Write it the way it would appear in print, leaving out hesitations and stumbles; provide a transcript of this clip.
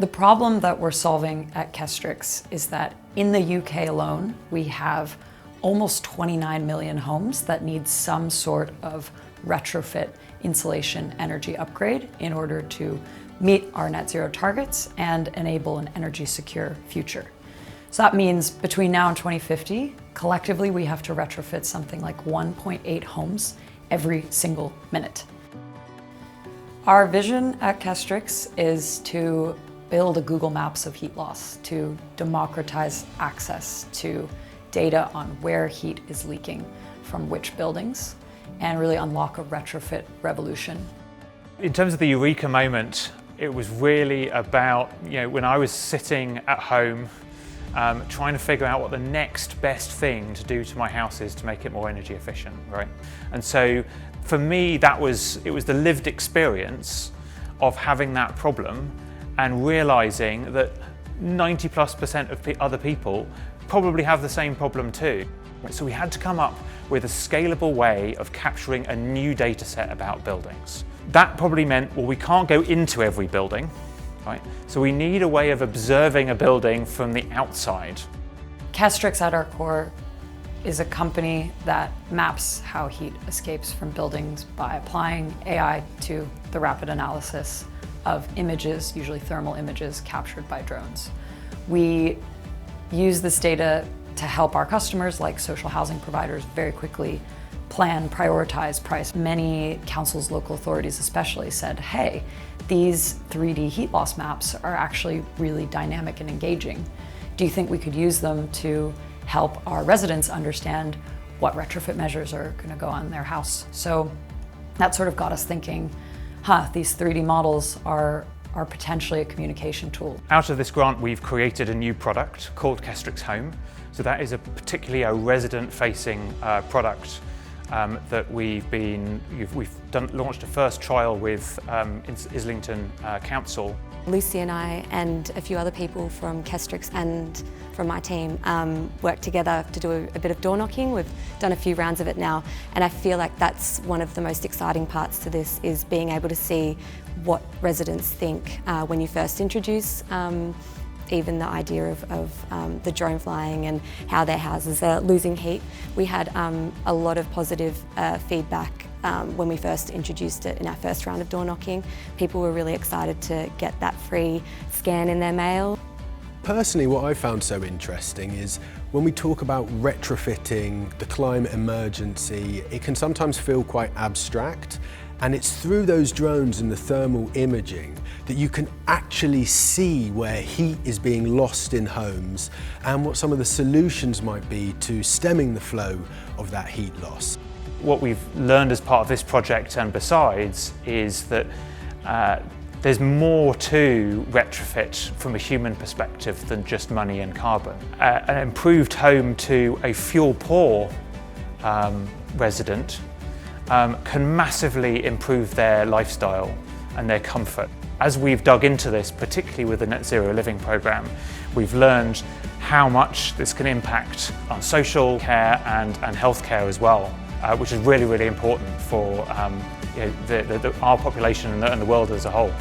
The problem that we're solving at Kestrel is that in the UK alone, we have almost 29 million homes that need some sort of retrofit insulation energy upgrade in order to meet our net zero targets and enable an energy secure future. So that means between now and 2050, collectively we have to retrofit something like 1.8 homes every single minute. Our vision at Kestrel is to build a Google Maps of heat loss, to democratize access to data on where heat is leaking from which buildings, and really unlock a retrofit revolution. In terms of the eureka moment, it was really about, when I was sitting at home trying to figure out what the next best thing to do to my house is to make it more energy efficient, right? And so for me, it was the lived experience of having that problem and realizing that 90+% of other people probably have the same problem too. So we had to come up with a scalable way of capturing a new data set about buildings. That probably meant, well, we can't go into every building, right? So we need a way of observing a building from the outside. Kestrel at our core is a company that maps how heat escapes from buildings by applying AI to the rapid analysis of images, usually thermal images, captured by drones. We use this data to help our customers, like social housing providers, very quickly plan, prioritize, price. Many councils, local authorities especially, said, hey, these 3D heat loss maps are actually really dynamic and engaging. Do you think we could use them to help our residents understand what retrofit measures are going to go on in their house? So that sort of got us thinking, these 3D models are potentially a communication tool. Out of this grant, we've created a new product called Kestrel Home. So that is particularly a resident-facing product that we've launched a first trial with Islington Council. Lucy and I and a few other people from Kestrel and from my team worked together to do a bit of door knocking. We've done a few rounds of it now, and I feel like that's one of the most exciting parts to this, is being able to see what residents think when you first introduce even the idea of the drone flying and how their houses are losing heat. We had a lot of positive feedback when we first introduced it in our first round of door knocking. People were really excited to get that free scan in their mail. Personally, what I found so interesting is when we talk about retrofitting the climate emergency, it can sometimes feel quite abstract. And it's through those drones and the thermal imaging that you can actually see where heat is being lost in homes and what some of the solutions might be to stemming the flow of that heat loss. What we've learned as part of this project and besides is that there's more to retrofit from a human perspective than just money and carbon. An improved home to a fuel-poor resident can massively improve their lifestyle and their comfort. As we've dug into this, particularly with the Net Zero Living programme, we've learned how much this can impact on social care and healthcare as well, which is really, really important for our population and the world as a whole.